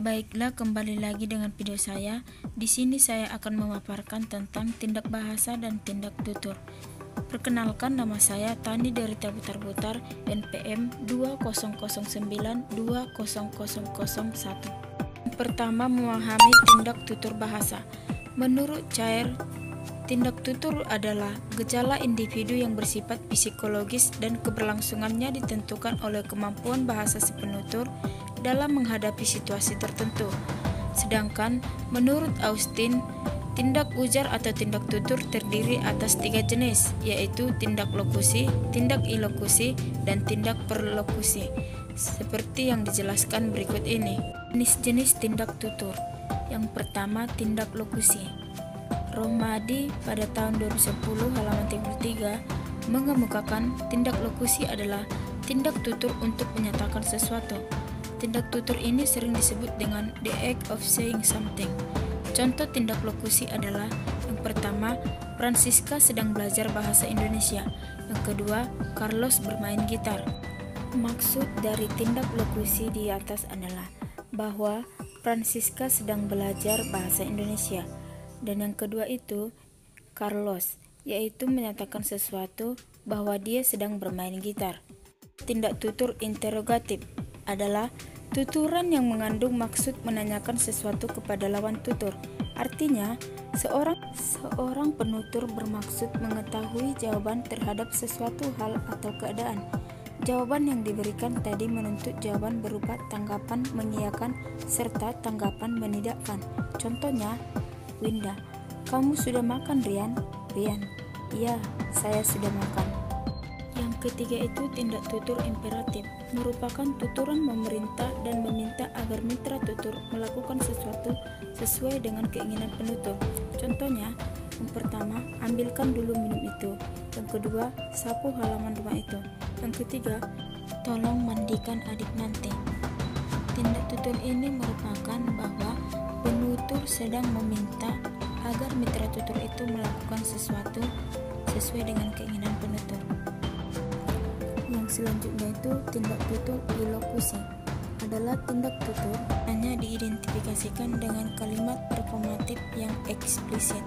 Baiklah, kembali lagi dengan video saya. Di sini saya akan memaparkan tentang tindak bahasa dan tindak tutur. Perkenalkan, nama saya Tani dari Butar-Butar, NPM 2009200001. Pertama, memahami tindak tutur bahasa. Menurut Cair, tindak tutur adalah gejala individu yang bersifat psikologis dan keberlangsungannya ditentukan oleh kemampuan bahasa si penutur dalam menghadapi situasi tertentu. Sedangkan menurut Austin, tindak ujar atau tindak tutur terdiri atas 3 jenis, yaitu tindak lokusi, tindak ilokusi, dan tindak perlokusi, seperti yang dijelaskan berikut ini. Jenis-jenis tindak tutur. Yang pertama, tindak lokusi. Rohmadi pada tahun 2010 halaman 33 mengemukakan tindak lokusi adalah tindak tutur untuk menyatakan sesuatu. Tindak tutur ini sering disebut dengan the act of saying something. Contoh tindak lokusi adalah: yang pertama, Francisca sedang belajar bahasa Indonesia. Yang kedua, Carlos bermain gitar. Maksud dari tindak lokusi di atas adalah bahwa Francisca sedang belajar bahasa Indonesia. Dan yang kedua itu, Carlos, yaitu menyatakan sesuatu bahwa dia sedang bermain gitar. Tindak tutur interrogatif adalah tuturan yang mengandung maksud menanyakan sesuatu kepada lawan tutur. Artinya, seorang penutur bermaksud mengetahui jawaban terhadap sesuatu hal atau keadaan. Jawaban yang diberikan tadi menuntut jawaban berupa tanggapan mengiyakan serta tanggapan menidakkan. Contohnya, Winda, kamu sudah makan, Rian? Rian, iya, saya sudah makan. Yang ketiga itu tindak tutur imperatif, merupakan tuturan memerintah dan meminta agar mitra tutur melakukan sesuatu sesuai dengan keinginan penutur. Contohnya, yang pertama, ambilkan dulu minum itu. Yang kedua, sapu halaman rumah itu. Yang ketiga, tolong mandikan adik nanti. Tindak tutur ini merupakan bahwa penutur sedang meminta agar mitra tutur itu melakukan sesuatu sesuai dengan keinginan penutur. Yang selanjutnya itu tindak tutur ilokusi adalah tindak tutur hanya diidentifikasikan dengan kalimat performatif yang eksplisit.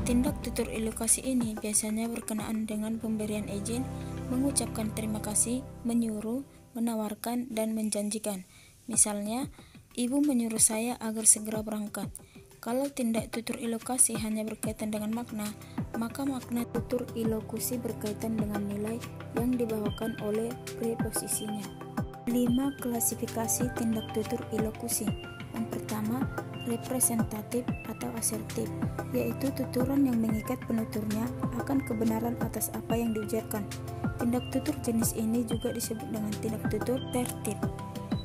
Tindak tutur ilokusi ini biasanya berkenaan dengan pemberian izin, mengucapkan terima kasih, menyuruh, menawarkan, dan menjanjikan. Misalnya, ibu menyuruh saya agar segera berangkat. Kalau tindak tutur ilokusi hanya berkaitan dengan makna, maka makna tutur ilokusi berkaitan dengan nilai yang dibawakan oleh preposisinya. 5 klasifikasi tindak tutur ilokusi. Yang pertama, representatif atau asertif, yaitu tuturan yang mengikat penuturnya akan kebenaran atas apa yang diujarkan. Tindak tutur jenis ini juga disebut dengan tindak tutur tertib.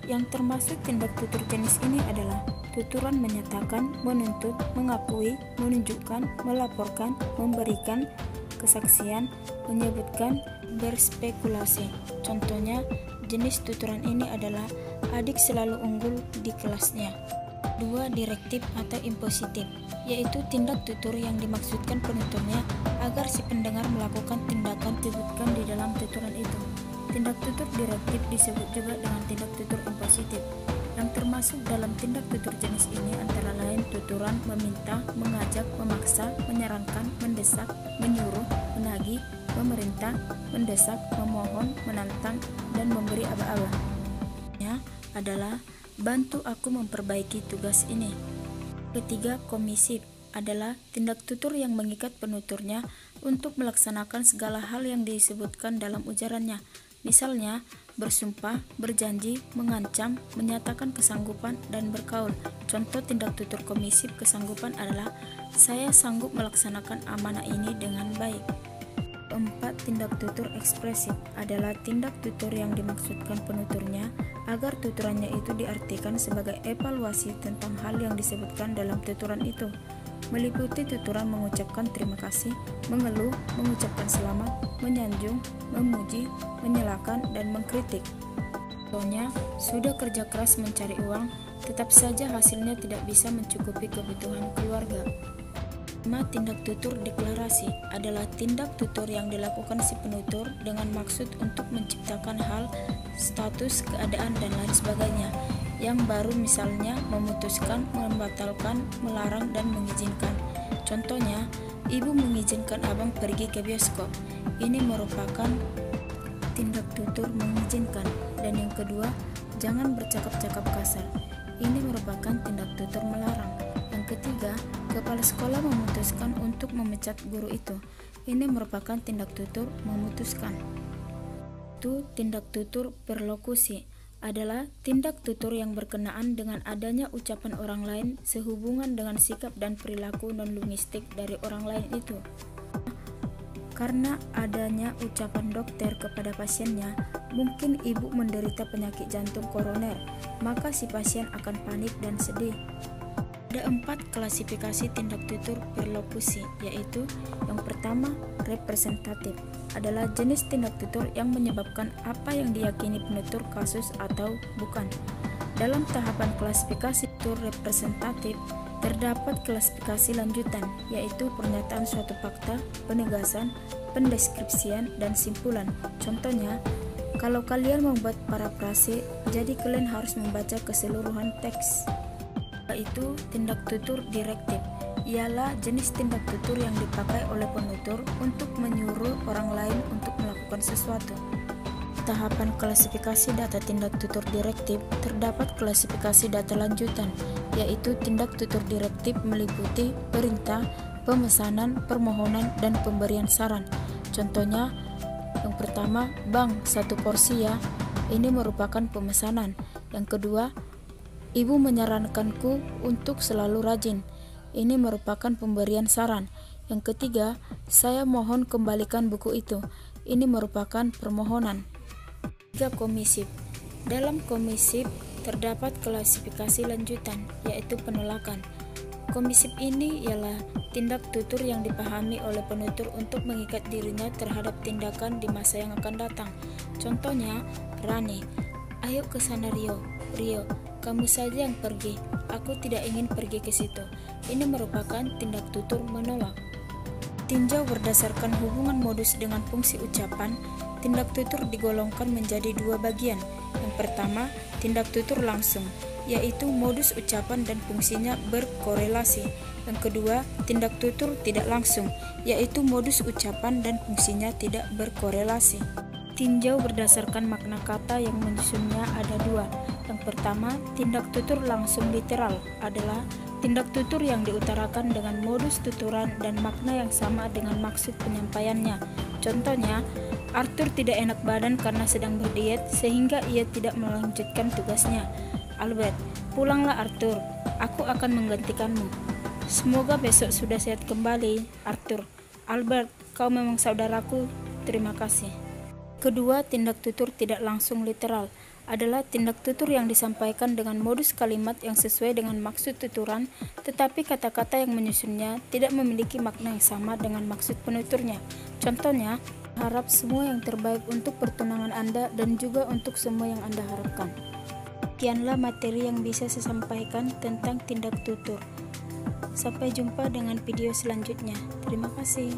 Yang termasuk tindak tutur jenis ini adalah tuturan menyatakan, menuntut, mengakui, menunjukkan, melaporkan, memberikan kesaksian, menyebutkan, berspekulasi. Contohnya, jenis tuturan ini adalah adik selalu unggul di kelasnya. 2. Direktif atau impositif, yaitu tindak tutur yang dimaksudkan penuturnya agar si pendengar melakukan tindakan disebutkan di dalam tuturan itu. Tindak tutur direktif disebut juga dengan tindak tutur impositif. Yang termasuk dalam tindak tutur jenis ini antara lain tuturan meminta, mengajak, memaksa, menyarankan, mendesak, menyuruh, menagih, memerintah, mendesak, memohon, menantang, dan memberi aba-aba. Adalah bantu aku memperbaiki tugas ini. Ketiga, komisif adalah tindak tutur yang mengikat penuturnya untuk melaksanakan segala hal yang disebutkan dalam ujarannya. Misalnya, bersumpah, berjanji, mengancam, menyatakan kesanggupan, dan berkaul. Contoh tindak tutur komisif kesanggupan adalah saya sanggup melaksanakan amanah ini dengan baik. 4. Tindak tutur ekspresif adalah tindak tutur yang dimaksudkan penuturnya agar tuturannya itu diartikan sebagai evaluasi tentang hal yang disebutkan dalam tuturan itu, meliputi tuturan mengucapkan terima kasih, mengeluh, mengucapkan selamat, menyanjung, memuji, menyalahkan, dan mengkritik. Contohnya, sudah kerja keras mencari uang, tetap saja hasilnya tidak bisa mencukupi kebutuhan keluarga. 5. Tindak tutur deklarasi adalah tindak tutur yang dilakukan si penutur dengan maksud untuk menciptakan hal, status, keadaan, dan lain sebagainya yang baru, misalnya memutuskan, membatalkan, melarang, dan mengizinkan. Contohnya, ibu mengizinkan abang pergi ke bioskop. Ini merupakan tindak tutur mengizinkan. Dan yang kedua, jangan bercakap-cakap kasar. Ini merupakan tindak tutur melarang. Yang ketiga, kepala sekolah memutuskan untuk memecat guru itu. Ini merupakan tindak tutur memutuskan. Itu tindak tutur perlokusi adalah tindak tutur yang berkenaan dengan adanya ucapan orang lain sehubungan dengan sikap dan perilaku non-linguistik dari orang lain itu. Karena adanya ucapan dokter kepada pasiennya, mungkin ibu menderita penyakit jantung koroner, maka si pasien akan panik dan sedih. Ada 4 klasifikasi tindak tutur perlokusi, yaitu yang pertama, representatif, adalah jenis tindak tutur yang menyebabkan apa yang diyakini penutur kasus atau bukan. Dalam tahapan klasifikasi tutur representatif, terdapat klasifikasi lanjutan, yaitu pernyataan suatu fakta, penegasan, pendeskripsian, dan simpulan. Contohnya, kalau kalian membuat parafrase, jadi kalian harus membaca keseluruhan teks. Yaitu tindak tutur direktif, ialah jenis tindak tutur yang dipakai oleh penutur untuk menyuruh orang lain untuk melakukan sesuatu. Tahapan klasifikasi data tindak tutur direktif, terdapat klasifikasi data lanjutan, yaitu tindak tutur direktif meliputi perintah, pemesanan, permohonan, dan pemberian saran. Contohnya, yang pertama, "Bang, 1 porsi ya." Ini merupakan pemesanan. Yang kedua, "Ibu menyarankanku untuk selalu rajin." Ini merupakan pemberian saran. Yang ketiga, "Saya mohon kembalikan buku itu." Ini merupakan permohonan. 3. Komisif. Dalam komisif terdapat klasifikasi lanjutan, yaitu penolakan. Komisif ini ialah tindak tutur yang dipahami oleh penutur untuk mengikat dirinya terhadap tindakan di masa yang akan datang. Contohnya, Rani, "Ayo ke sana Rio. Rio, kamu saja yang pergi. Aku tidak ingin pergi ke situ." Ini merupakan tindak tutur menolak. Tinjau berdasarkan hubungan modus dengan fungsi ucapan, tindak tutur digolongkan menjadi 2 bagian. Yang pertama, tindak tutur langsung, yaitu modus ucapan dan fungsinya berkorelasi. Yang kedua, tindak tutur tidak langsung, yaitu modus ucapan dan fungsinya tidak berkorelasi. Tinjau berdasarkan makna kata yang menyusunnya ada 2. Yang pertama, tindak tutur langsung literal adalah tindak tutur yang diutarakan dengan modus tuturan dan makna yang sama dengan maksud penyampaiannya. Contohnya, Arthur tidak enak badan karena sedang berdiet sehingga ia tidak melanjutkan tugasnya. Albert, "Pulanglah Arthur, aku akan menggantikanmu. Semoga besok sudah sehat kembali, Arthur." Albert, "Kau memang saudaraku, terima kasih." Kedua, tindak tutur tidak langsung literal adalah tindak tutur yang disampaikan dengan modus kalimat yang sesuai dengan maksud tuturan, tetapi kata-kata yang menyusunnya tidak memiliki makna yang sama dengan maksud penuturnya. Contohnya, harap semua yang terbaik untuk pertunangan Anda dan juga untuk semua yang Anda harapkan. Sekianlah materi yang bisa saya sampaikan tentang tindak tutur. Sampai jumpa dengan video selanjutnya. Terima kasih.